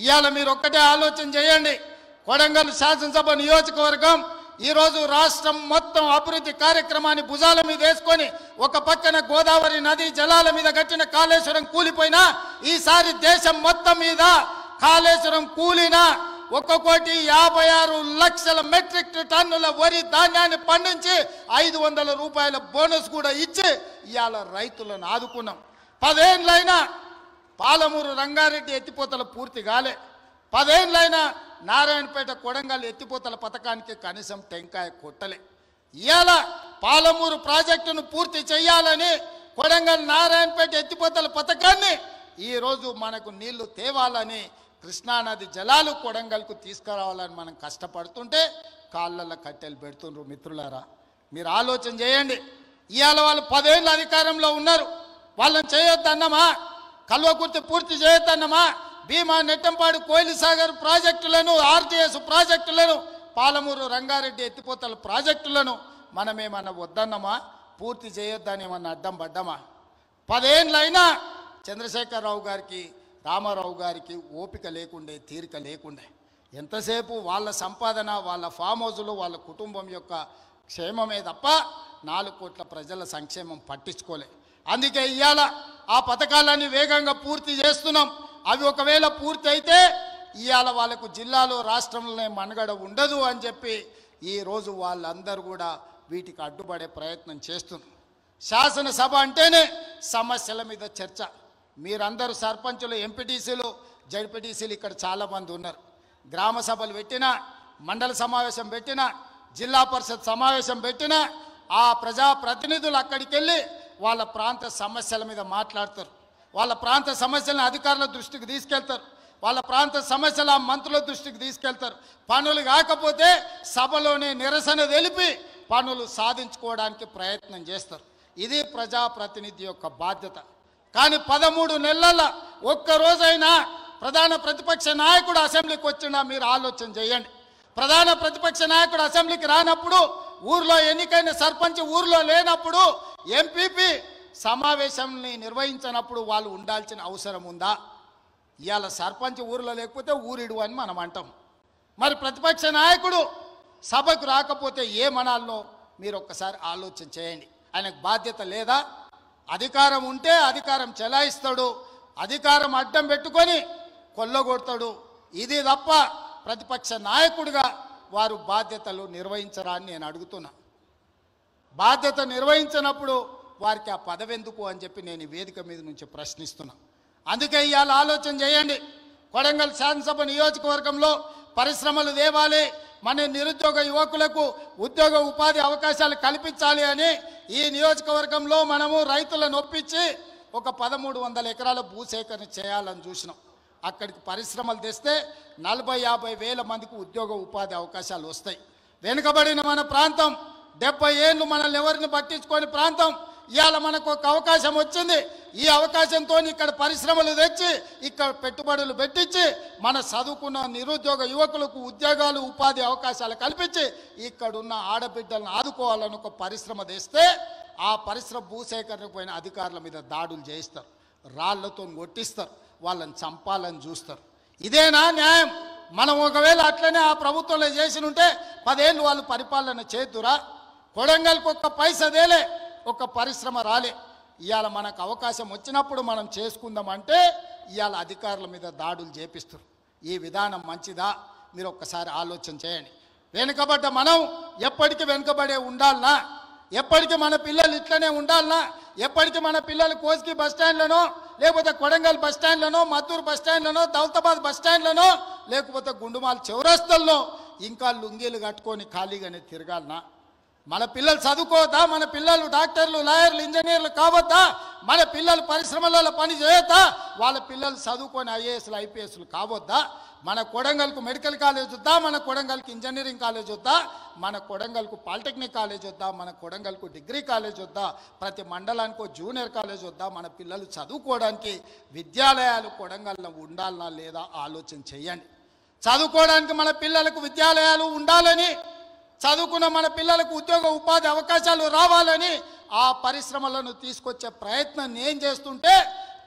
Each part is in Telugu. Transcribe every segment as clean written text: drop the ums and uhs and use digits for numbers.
ఇవాళ మీరు ఒక్కటే ఆలోచన చేయండి. కొడంగల్ శాసనసభ నియోజకవర్గం ఈరోజు రాష్ట్రం మొత్తం అభివృద్ధి కార్యక్రమాన్ని భుజాల మీద వేసుకొని ఒక పక్కన గోదావరి నది జలాల మీద కట్టిన కాళేశ్వరం కూలిపోయినా ఈసారి దేశం మొత్తం మీద కాళేశ్వరం కూలిన 1,56,00,000 మెట్రిక్ టన్నుల వరి ధాన్యాన్ని పండించి 500 రూపాయల బోనస్ కూడా ఇచ్చి ఇవాళ రైతులను ఆదుకున్నాం. 10 ఏళ్ళైనా పాలమూరు రంగారెడ్డి ఎత్తిపోతల పూర్తి కాలే. 10 ఏళ్ళైనా నారాయణపేట కొడంగల్ ఎత్తిపోతల పథకానికి కనీసం టెంకాయ కొట్టలే. ఇవాళ పాలమూరు ప్రాజెక్టును పూర్తి చేయాలని కొడంగల్ నారాయణపేట ఎత్తిపోతల పథకాన్ని ఈరోజు మనకు నీళ్లు తేవాలని కృష్ణానది జలాలు కొడంగల్కు తీసుకురావాలని మనం కష్టపడుతుంటే కాళ్ళల్లో కట్టెలు పెడుతుండ్రు. మిత్రులారా, మీరు ఆలోచన చేయండి. ఇవాళ వాళ్ళు 10 ఏళ్ళు అధికారంలో ఉన్నారు. వాళ్ళని చేయొద్దన్నమా? కల్వకుర్తి పూర్తి చేయొద్దన్నమా? భీమా నెట్టంపాడు కోయిలి సాగర్ ప్రాజెక్టులను, ఆర్టీఎస్ ప్రాజెక్టులను, పాలమూరు రంగారెడ్డి ఎత్తిపోతల ప్రాజెక్టులను మనమేమన్నా వద్దన్నమా? పూర్తి చేయొద్దని ఏమన్నా అడ్డం పడ్డామా? 10 ఏళ్ళైనా చంద్రశేఖరరావు గారికి, రామారావు గారికి ఓపిక లేకుండే, తీరిక లేకుండే. ఎంతసేపు వాళ్ళ సంపాదన, వాళ్ళ ఫామ్ హౌజులు, వాళ్ళ కుటుంబం యొక్క క్షేమమే తప్ప 4 కోట్ల ప్రజల సంక్షేమం పట్టించుకోలే. అందుకే ఇవాళ ఆ పథకాలన్నీ వేగంగా పూర్తి చేస్తున్నాం. అవి ఒకవేళ పూర్తి అయితే ఇవాళ వాళ్ళకు జిల్లాలో, రాష్ట్రంలోనే మనుగడ ఉండదు అని చెప్పి ఈరోజు వాళ్ళందరూ కూడా వీటికి అడ్డుపడే ప్రయత్నం చేస్తున్నారు. శాసనసభ అంటేనే సమస్యల మీద చర్చ. మీరందరూ సర్పంచులు, ఎంపీటీసీలు, జడ్పీటీసీలు ఇక్కడ చాలామంది ఉన్నారు. గ్రామ సభలు పెట్టినా, మండల సమావేశం పెట్టినా, జిల్లా పరిషత్ సమావేశం పెట్టినా ఆ ప్రజాప్రతినిధులు అక్కడికి వెళ్ళి వాళ్ళ ప్రాంత సమస్యల మీద మాట్లాడతారు. వాళ్ళ ప్రాంత సమస్యలను అధికారుల దృష్టికి తీసుకెళ్తారు. వాళ్ళ ప్రాంత సమస్యల మంత్రుల దృష్టికి తీసుకెళ్తారు. పనులు కాకపోతే సభలోనే నిరసన తెలిపి పనులు సాధించుకోవడానికి ప్రయత్నం చేస్తారు. ఇది ప్రజాప్రతినిధి యొక్క బాధ్యత. కానీ 13 నెలల ఒక్కరోజైనా ప్రధాన ప్రతిపక్ష నాయకుడు అసెంబ్లీకి వచ్చినా మీరు ఆలోచన చేయండి. ప్రధాన ప్రతిపక్ష నాయకుడు అసెంబ్లీకి రానప్పుడు, ఊర్లో ఎన్నికైన సర్పంచ్ ఊర్లో లేనప్పుడు, ఎంపీపీ సమావేశాన్ని నిర్వహించినప్పుడు వాళ్ళు ఉండాల్సిన అవసరం ఉందా? ఇవాళ సర్పంచ్ ఊర్లో లేకపోతే ఊరిడు అని మనం అంటాం. మరి ప్రతిపక్ష నాయకుడు సభకు రాకపోతే ఏమనాలో మీరు ఒక్కసారి ఆలోచన చేయండి. ఆయనకు బాధ్యత లేదా? అధికారం ఉంటే అధికారం చెలాయిస్తాడు, అధికారం అడ్డం పెట్టుకొని కొల్లగొడతాడు. ఇది తప్ప ప్రతిపక్ష నాయకుడిగా వారు బాధ్యతలు నిర్వహించరా అని నేను అడుగుతున్నా. బాధ్యత నిర్వహించినప్పుడు వారికి ఆ పదవి ఎందుకు అని చెప్పి నేను ఈ వేదిక మీద నుంచి ప్రశ్నిస్తున్నా. అందుకే ఇవాళ ఆలోచన చేయండి. కొడంగల్ శాసనసభ నియోజకవర్గంలో పరిశ్రమలు తేవాలి, మన నిరుద్యోగ యువకులకు ఉద్యోగ ఉపాధి అవకాశాలు కల్పించాలి అని ఈ నియోజకవర్గంలో మనము రైతులను ఒప్పించి ఒక 1300 ఎకరాల భూసేకరణ చేయాలని చూసినాం. అక్కడికి పరిశ్రమలు తెస్తే 40-50 వేల మందికి ఉద్యోగ ఉపాధి అవకాశాలు వస్తాయి. వెనుకబడిన మన ప్రాంతం, 70 ఏళ్ళు మనల్ని ఎవరిని పట్టించుకొని ప్రాంతం, ఇవాళ మనకు ఒక అవకాశం వచ్చింది. ఈ అవకాశంతో ఇక్కడ పరిశ్రమలు తెచ్చి, ఇక్కడ పెట్టుబడులు పెట్టించి, మన చదువుకున్న నిరుద్యోగ యువకులకు ఉద్యోగాలు, ఉపాధి అవకాశాలు కల్పించి ఇక్కడున్న ఆడబిడ్డలను ఆదుకోవాలని ఒక పరిశ్రమ తెస్తే ఆ పరిశ్రమ భూసేకరణకు పోయిన అధికారుల మీద దాడులు చేయిస్తారు, రాళ్లతో కొట్టిస్తారు, వాళ్ళని చంపాలని చూస్తారు. ఇదేనా న్యాయం? మనం ఒకవేళ అట్లనే ఆ ప్రభుత్వంలో చేసి ఉంటే 10 ఏళ్ళు వాళ్ళు పరిపాలన చేతురా? కొడంగల్కి ఒక్క పైసా దేలే, ఒక పరిశ్రమ రాలే. ఇవాళ మనకు అవకాశం వచ్చినప్పుడు మనం చేసుకుందామంటే ఇవాళ అధికారుల మీద దాడులు చేపిస్తారు. ఈ విధానం మంచిదా? మీరు ఒక్కసారి ఆలోచన చేయండి. వెనుకబడ్డ మనం ఎప్పటికీ వెనుకబడే ఉండాలనా? ఎప్పటికీ మన పిల్లలు ఇట్లనే ఉండాలనా? ఎప్పటికీ మన పిల్లలు కోస్కి బస్టాండ్లనో, లేకపోతే కొడంగల్ బస్టాండ్లనో, మద్దూరు బస్టాండ్లనో, దౌలతాబాద్ బస్టాండ్లనో, లేకపోతే గుండుమాల చౌరస్తల్లో ఇంకా లుంగీలు కట్టుకొని ఖాళీగానే తిరగాలనా? మన పిల్లలు చదువుకోవద్దా? మన పిల్లలు డాక్టర్లు, లాయర్లు, ఇంజనీర్లు కావద్దా? మన పిల్లలు పరిశ్రమలలో పని చేయొద్దా? వాళ్ళ పిల్లలు చదువుకొని ఐఏఎస్లు, ఐపీఎస్లు కావద్దా? మన కొడంగల్కు మెడికల్ కాలేజ్ వద్దా? మన కొడంగల్కి ఇంజనీరింగ్ కాలేజ్ వద్దా? మన కొడంగల్కు పాలిటెక్నిక్ కాలేజ్ వద్దా? మన కొడంగల్కు డిగ్రీ కాలేజ్ వద్దా? ప్రతి మండలానికి జూనియర్ కాలేజ్ వద్దా? మన పిల్లలు చదువుకోవడానికి విద్యాలయాలు కొడంగల్లో ఉండాలనా లేదా ఆలోచన చేయండి. చదువుకోవడానికి మన పిల్లలకు విద్యాలయాలు ఉండాలని, చదువుకున్న మన పిల్లలకు ఉద్యోగ ఉపాధి అవకాశాలు రావాలని ఆ పరిశ్రమలను తీసుకొచ్చే ప్రయత్నం నేను చేస్తుంటే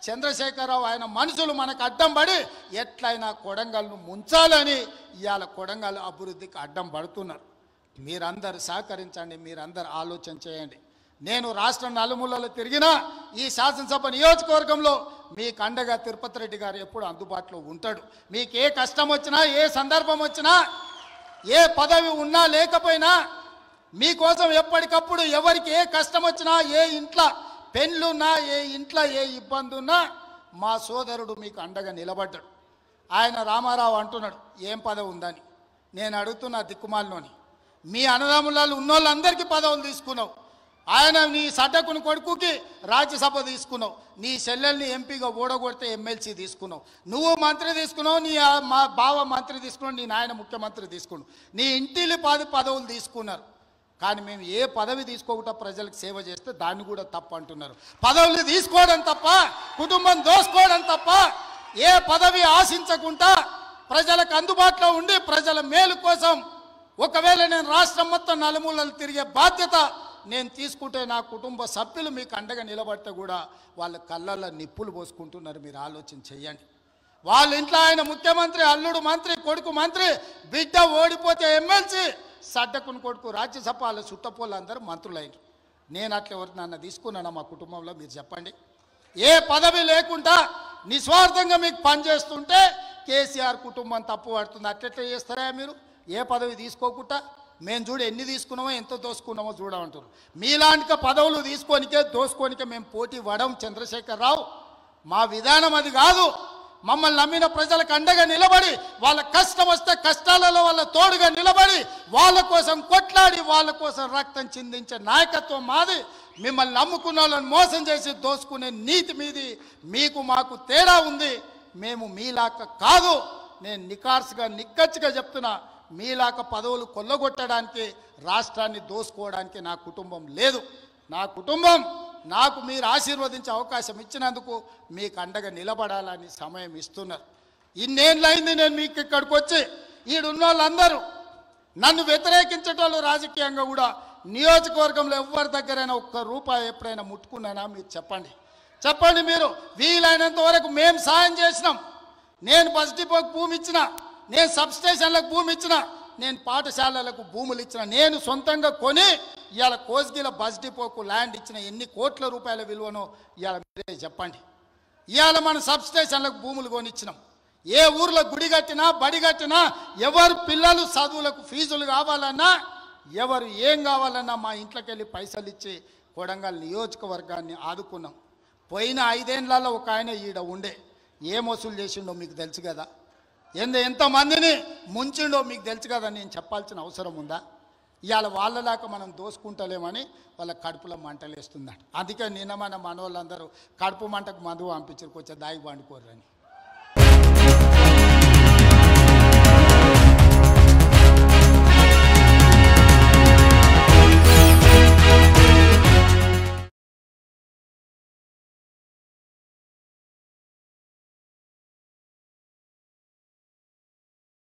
చంద్రశేఖరరావు ఆయన మనుషులు మనకు అడ్డం పడి ఎట్లయినా కొడంగల్ను ముంచాలని ఇవాళ కొడంగల్ అభివృద్ధికి అడ్డం పడుతున్నారు. మీరందరూ సహకరించండి, మీరందరూ ఆలోచన చేయండి. నేను రాష్ట్రం నలుమూలలో తిరిగినా ఈ శాసనసభ నియోజకవర్గంలో మీకు అండగా తిరుపతి రెడ్డి గారు ఎప్పుడు అందుబాటులో ఉంటాడు. మీకు ఏ కష్టం వచ్చినా, ఏ సందర్భం వచ్చినా, ఏ పదవి ఉన్నా లేకపోయినా మీకోసం ఎప్పటికప్పుడు ఎవరికి ఏ కష్టం వచ్చినా, ఏ ఇంట్లో పెళ్ళున్నా, ఏ ఇంట్లో ఏ ఇబ్బంది ఉన్నా మా సోదరుడు మీకు అండగా నిలబడ్డాడు. ఆయన రామారావు అంటున్నాడు ఏం పదవి ఉందని. నేను అడుగుతున్నా దిక్కుమాలినోని, మీ అన్నదమ్ములలో ఉన్నోళ్ళందరికీ పదవులు తీసుకున్నావు. ఆయన నీ సడ్డకుని కొడుకుకి రాజ్యసభ తీసుకున్నావు, నీ చెల్లెల్ని ఎంపీగా ఓడగొడితే ఎమ్మెల్సీ తీసుకున్నావు, నువ్వు మంత్రి తీసుకున్నావు, నీ మా బావ మంత్రి తీసుకున్నావు, నీ నాయన ముఖ్యమంత్రి తీసుకున్నావు, నీ ఇంటిలి 10 పదవులు తీసుకున్నారు. కానీ మేము ఏ పదవి తీసుకోకుండా ప్రజలకు సేవ చేస్తే దాన్ని కూడా తప్పు అంటున్నారు. పదవులు తీసుకోవడం తప్ప, కుటుంబం దోసుకోవడం తప్ప, ఏ పదవి ఆశించకుండా ప్రజలకు అందుబాటులో ఉండి ప్రజల మేలు కోసం ఒకవేళ నేను రాష్ట్రం మొత్తం నలుమూలలు తిరిగే బాధ్యత నేను తీసుకుంటే నా కుటుంబ సభ్యులు మీకు అండగా నిలబడితే కూడా వాళ్ళ కళ్ళల్లో నిప్పులు పోసుకుంటున్నారు. మీరు ఆలోచన చెయ్యండి. వాళ్ళ ఇంట్లో ఆయన ముఖ్యమంత్రి, అల్లుడు మంత్రి, కొడుకు మంత్రి, బిడ్డ ఓడిపోతే ఎమ్మెల్సీ, సడ్డకుని కొడుకు రాజ్యసభ, వాళ్ళ చుట్టపోళ్ళు అందరూ మంత్రులైన. నేను అట్లా ఎవరు నన్ను తీసుకున్నాను మా కుటుంబంలో మీరు చెప్పండి. ఏ పదవి లేకుండా నిస్వార్థంగా మీకు పనిచేస్తుంటే కేసీఆర్ కుటుంబం తప్పు పడుతుంది. అట్లెట్లా చేస్తారా మీరు? ఏ పదవి తీసుకోకుండా మేము చూడు ఎన్ని తీసుకున్నామో ఎంత దోసుకున్నామో చూడమంటారు. మీలాంటి పదవులు తీసుకోనికే దోసుకోనికే మేము పోటీ పడం చంద్రశేఖరరావు. మా విధానం అది కాదు. మమ్మల్ని నమ్మిన ప్రజలకు అండగా నిలబడి, వాళ్ళ కష్టం వస్తే కష్టాలలో వాళ్ళ తోడుగా నిలబడి, వాళ్ళ కోసం కొట్లాడి, వాళ్ళ కోసం రక్తం చిందించే నాయకత్వం మాది. మిమ్మల్ని నమ్ముకున్న వాళ్ళని మోసం చేసి దోసుకునే నీతి మీది. మీకు మాకు తేడా ఉంది. మేము మీలాక కాదు. నేను నికార్సుగా నిక్కచ్చిగా చెప్తున్నా, మీలాక పదవులు కొల్లగొట్టడానికి, రాష్ట్రాన్ని దోసుకోవడానికి నా కుటుంబం లేదు. నా కుటుంబం నాకు మీరు ఆశీర్వదించే అవకాశం ఇచ్చినందుకు మీకు అండగా నిలబడాలని సమయం ఇస్తున్నారు. ఇన్నేళ్ళైంది నేను మీకు ఇక్కడికి వచ్చి. ఈడున్న వాళ్ళందరూ నన్ను వ్యతిరేకించేటోళ్ళు రాజకీయంగా కూడా నియోజకవర్గంలో ఎవరి దగ్గరైనా ₹1 ఎప్పుడైనా ముట్టుకున్నానా మీరు చెప్పండి. చెప్పండి. మీరు వీలైనంత వరకు మేము సాయం చేసినాం. నేను బస్ డిపోకి భూమి ఇచ్చిన, నేను సబ్స్టేషన్లకు భూమి ఇచ్చిన, నేను పాఠశాలలకు భూములు ఇచ్చిన, నేను సొంతంగా కొని ఇవాళ కోస్గిల బస్ డిపోకు ల్యాండ్ ఇచ్చిన ఎన్ని కోట్ల రూపాయల విలువనో ఇవాళ మీరే చెప్పండి. ఇవాళ మన సబ్స్టేషన్లకు భూములు కొనిచ్చినాం. ఏ ఊర్లో గుడి కట్టినా, బడి కట్టినా, ఎవరు పిల్లలు చదువులకు ఫీజులు కావాలన్నా, ఎవరు ఏం కావాలన్నా మా ఇంట్లోకి వెళ్ళి పైసలు ఇచ్చి కొడంగల్ నియోజకవర్గాన్ని ఆదుకున్నాం. పోయిన 5 ఏళ్లలో ఒక ఆయన ఈడ ఉండే ఏం వసూలు చేసిండో మీకు తెలుసు కదా. ఎంతమందిని ముంచిండో మీకు తెలుసు కదా. నేను చెప్పాల్సిన అవసరం ఉందా? ఇవాళ వాళ్ళలాగా మనం దోసుకుంటలేమని వాళ్ళ కడుపులో మంటలేస్తుందట. అందుకే నిన్న మన మనోళ్ళందరూ కడుపు మంటకు మందు పంపించారు, కొంచెం దాగి పండుకోరని.